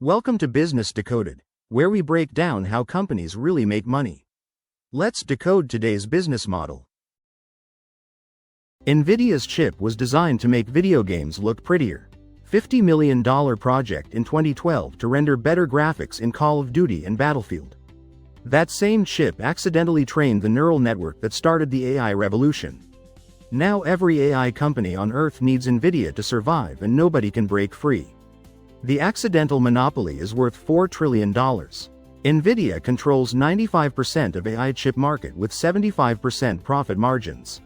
Welcome to Business Decoded, where we break down how companies really make money. Let's decode today's business model. Nvidia's chip was designed to make video games look prettier. $50 million project in 2012 to render better graphics in Call of Duty and Battlefield. That same chip accidentally trained the neural network that started the AI revolution. Now every AI company on Earth needs Nvidia to survive and nobody can break free. The accidental monopoly is worth $4 trillion. Nvidia controls 95% of AI chip market with 75% profit margins.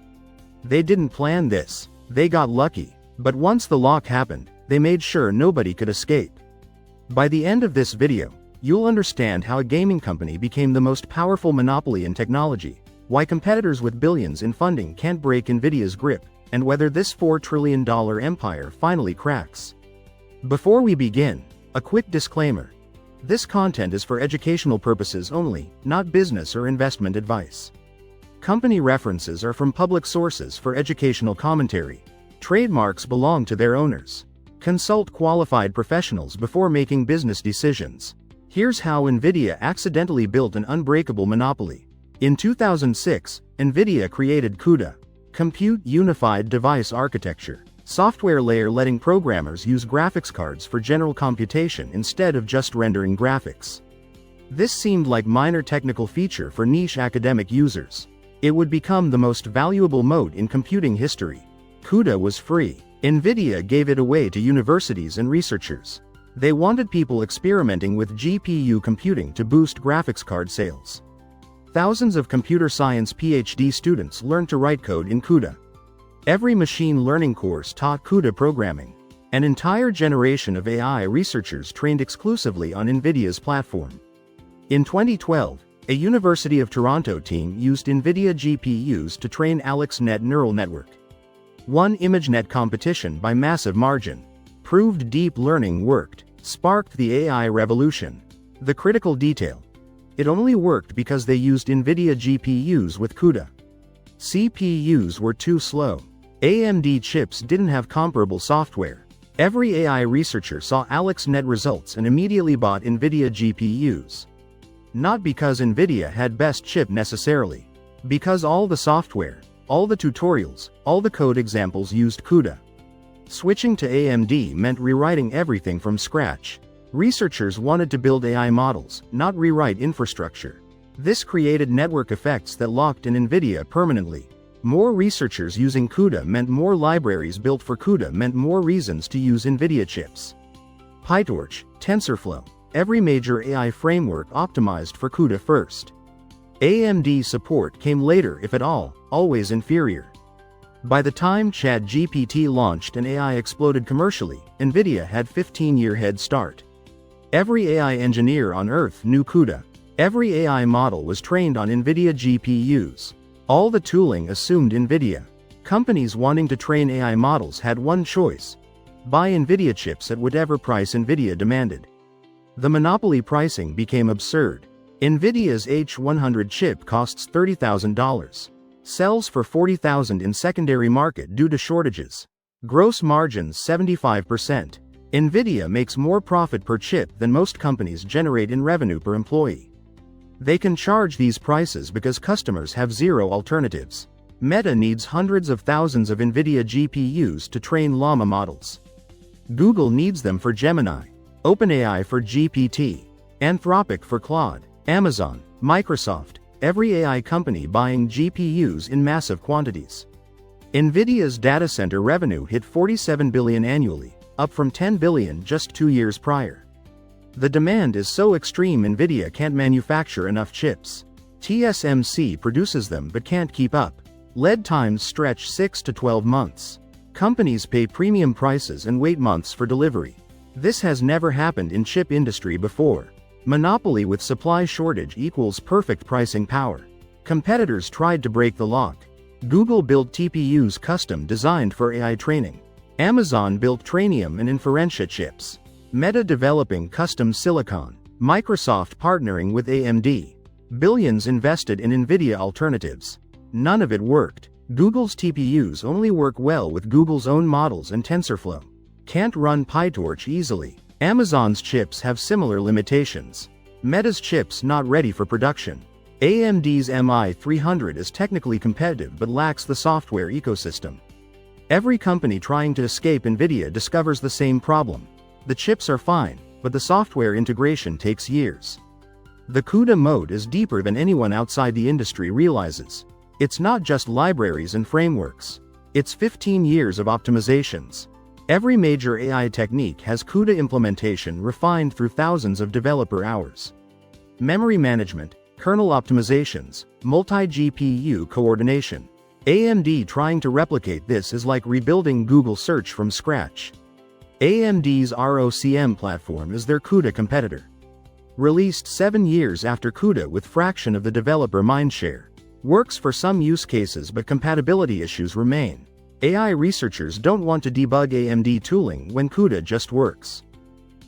They didn't plan this, they got lucky, but once the lock happened, they made sure nobody could escape. By the end of this video, you'll understand how a gaming company became the most powerful monopoly in technology, why competitors with billions in funding can't break Nvidia's grip, and whether this $4 trillion empire finally cracks. Before we begin, a quick disclaimer. This content is for educational purposes only, not business or investment advice. Company references are from public sources for educational commentary. Trademarks belong to their owners. Consult qualified professionals before making business decisions. Here's how Nvidia accidentally built an unbreakable monopoly. In 2006, Nvidia created CUDA, Compute Unified Device Architecture, software layer letting programmers use graphics cards for general computation instead of just rendering graphics. This seemed like minor technical feature for niche academic users. It would become the most valuable moat in computing history. CUDA was free. Nvidia gave it away to universities and researchers. They wanted people experimenting with GPU computing to boost graphics card sales. Thousands of computer science PhD students learned to write code in CUDA. Every machine learning course taught CUDA programming. An entire generation of AI researchers trained exclusively on Nvidia's platform. In 2012, a University of Toronto team used Nvidia GPUs to train AlexNet neural network. Won ImageNet competition by massive margin. Proved deep learning worked. Sparked the AI revolution. The critical detail. It only worked because they used Nvidia GPUs with CUDA. CPUs were too slow. AMD chips didn't have comparable software. Every AI researcher saw AlexNet results and immediately bought Nvidia GPUs. Not because Nvidia had best chip necessarily. Because all the software, all the tutorials, all the code examples used CUDA. Switching to AMD meant rewriting everything from scratch. Researchers wanted to build AI models, not rewrite infrastructure. This created network effects that locked in Nvidia permanently. More researchers using CUDA meant more libraries built for CUDA meant more reasons to use Nvidia chips. PyTorch, TensorFlow, every major AI framework optimized for CUDA first. AMD support came later if at all, always inferior. By the time ChatGPT launched and AI exploded commercially, Nvidia had 15-year head start. Every AI engineer on Earth knew CUDA. Every AI model was trained on Nvidia GPUs. All the tooling assumed Nvidia. Companies wanting to train AI models had one choice: buy Nvidia chips at whatever price Nvidia demanded. The monopoly pricing became absurd. Nvidia's H100 chip costs $30,000. Sells for $40,000 in secondary market due to shortages. Gross margins 75%. Nvidia makes more profit per chip than most companies generate in revenue per employee. They can charge these prices because customers have zero alternatives. Meta needs hundreds of thousands of Nvidia GPUs to train Llama models. Google needs them for Gemini. OpenAI for GPT. Anthropic for Claude. Amazon, Microsoft, every AI company buying GPUs in massive quantities. Nvidia's data center revenue hit $47 billion annually, up from $10 billion just 2 years prior. The demand is so extreme Nvidia can't manufacture enough chips. TSMC produces them but can't keep up. Lead times stretch 6 to 12 months. Companies pay premium prices and wait months for delivery. This has never happened in chip industry before. Monopoly with supply shortage equals perfect pricing power. Competitors tried to break the lock. Google built TPUs custom designed for AI training. Amazon built Trainium and Inferentia chips. Meta developing custom silicon. Microsoft partnering with AMD. Billions invested in Nvidia alternatives. None of it worked. Google's TPUs only work well with Google's own models and TensorFlow. Can't run PyTorch easily. Amazon's chips have similar limitations. Meta's chips not ready for production. AMD's MI300 is technically competitive but lacks the software ecosystem. Every company trying to escape Nvidia discovers the same problem. The chips are fine, but the software integration takes years. The CUDA moat is deeper than anyone outside the industry realizes. It's not just libraries and frameworks. It's 15 years of optimizations. Every major AI technique has CUDA implementation refined through thousands of developer hours. Memory management, kernel optimizations, multi-GPU coordination. AMD trying to replicate this is like rebuilding Google Search from scratch. AMD's ROCm platform is their CUDA competitor. Released 7 years after CUDA with fraction of the developer mindshare. Works for some use cases but compatibility issues remain. AI researchers don't want to debug AMD tooling when CUDA just works.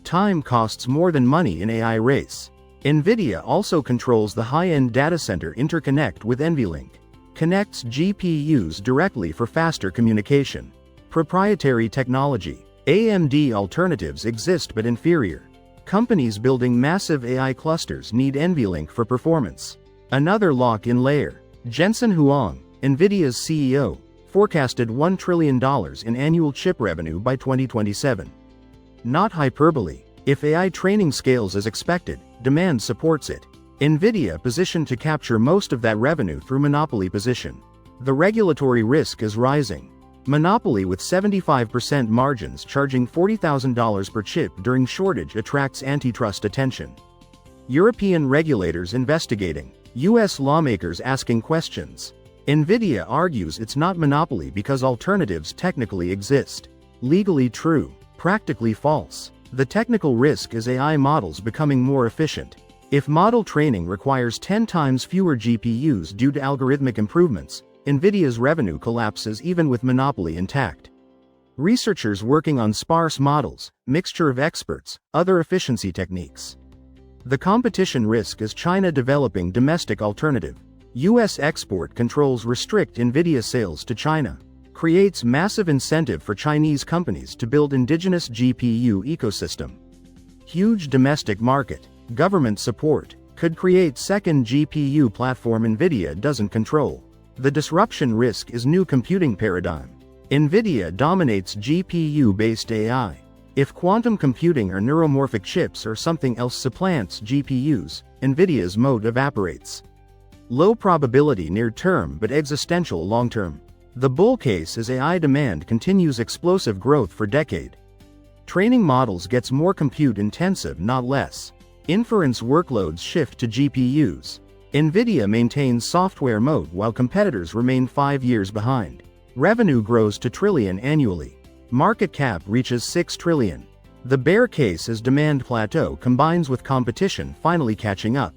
Time costs more than money in AI race. Nvidia also controls the high-end data center interconnect with NVLink. Connects GPUs directly for faster communication. Proprietary technology. AMD alternatives exist but inferior. Companies building massive AI clusters need NVLink for performance. Another lock-in layer. Jensen Huang, Nvidia's CEO, forecasted $1 trillion in annual chip revenue by 2027. Not hyperbole. If AI training scales as expected, demand supports it. Nvidia positioned to capture most of that revenue through monopoly position. The regulatory risk is rising. Monopoly with 75% margins charging $40,000 per chip during shortage attracts antitrust attention. European regulators investigating. US lawmakers asking questions. Nvidia argues it's not monopoly because alternatives technically exist. Legally true, practically false. The technical risk is AI models becoming more efficient. If model training requires 10 times fewer GPUs due to algorithmic improvements, Nvidia's revenue collapses even with monopoly intact. Researchers working on sparse models, mixture of experts, other efficiency techniques. The competition risk is China developing domestic alternative. US export controls restrict Nvidia sales to China. Creates massive incentive for Chinese companies to build indigenous GPU ecosystem. Huge domestic market. Government support. Could create second GPU platform Nvidia doesn't control. The disruption risk is new computing paradigm. Nvidia dominates GPU-based AI. If quantum computing or neuromorphic chips or something else supplants GPUs, Nvidia's moat evaporates. Low probability near-term but existential long-term. The bull case is AI demand continues explosive growth for decade. Training models gets more compute-intensive not less. Inference workloads shift to GPUs. Nvidia maintains software moat while competitors remain 5 years behind. Revenue grows to trillion annually. Market cap reaches 6 trillion. The bear case is demand plateau combines with competition finally catching up.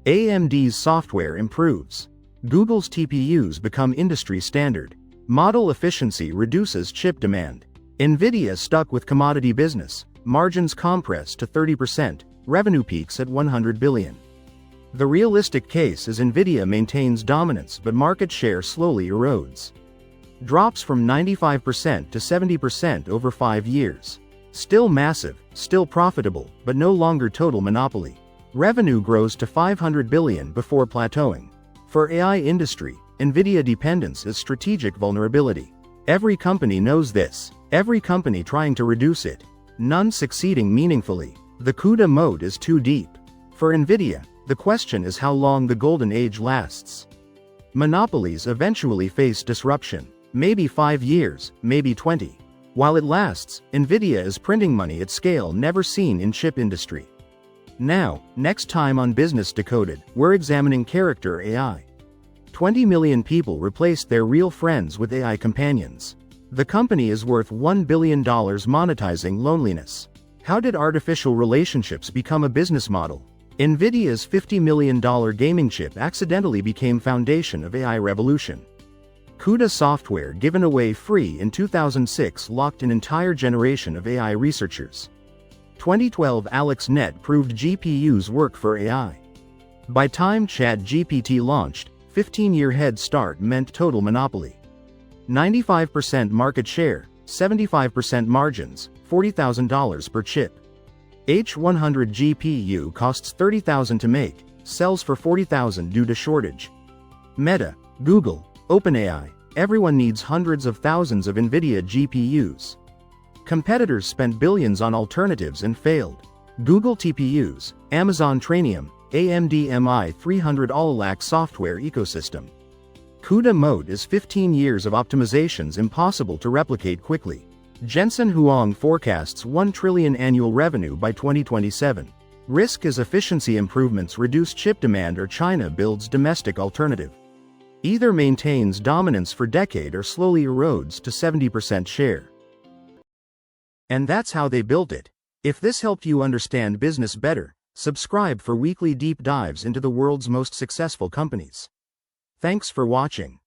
AMD's software improves. Google's TPUs become industry standard. Model efficiency reduces chip demand. Nvidia stuck with commodity business. Margins compress to 30%. Revenue peaks at 100 billion. The realistic case is Nvidia maintains dominance but market share slowly erodes. Drops from 95% to 70% over 5 years. Still massive, still profitable, but no longer total monopoly. Revenue grows to 500 billion before plateauing. For AI industry, Nvidia dependence is strategic vulnerability. Every company knows this. Every company trying to reduce it. None succeeding meaningfully. The CUDA moat is too deep. For Nvidia, the question is how long the golden age lasts. Monopolies eventually face disruption. Maybe 5 years, maybe 20. While it lasts, Nvidia is printing money at scale never seen in chip industry. Now, next time on Business Decoded, we're examining character AI. 20 million people replaced their real friends with AI companions. The company is worth $1 billion monetizing loneliness. How did artificial relationships become a business model? Nvidia's $50 million gaming chip accidentally became foundation of AI revolution. CUDA software given away free in 2006 locked an entire generation of AI researchers. 2012 AlexNet proved GPUs work for AI. By time ChatGPT launched, 15-year head start meant total monopoly. 95% market share, 75% margins, $40,000 per chip. H100 GPU costs $30,000 to make, sells for $40,000 due to shortage. Meta, Google, OpenAI, everyone needs hundreds of thousands of Nvidia GPUs. Competitors spent billions on alternatives and failed. Google TPUs, Amazon Trainium, AMD MI300 all-lack software ecosystem. CUDA moat is 15 years of optimizations impossible to replicate quickly. Jensen Huang forecasts $1 trillion annual revenue by 2027. Risk is efficiency improvements reduce chip demand or China builds domestic alternative. Either maintains dominance for decade or slowly erodes to 70% share. And that's how they built it. If this helped you understand business better, subscribe for weekly deep dives into the world's most successful companies. Thanks for watching.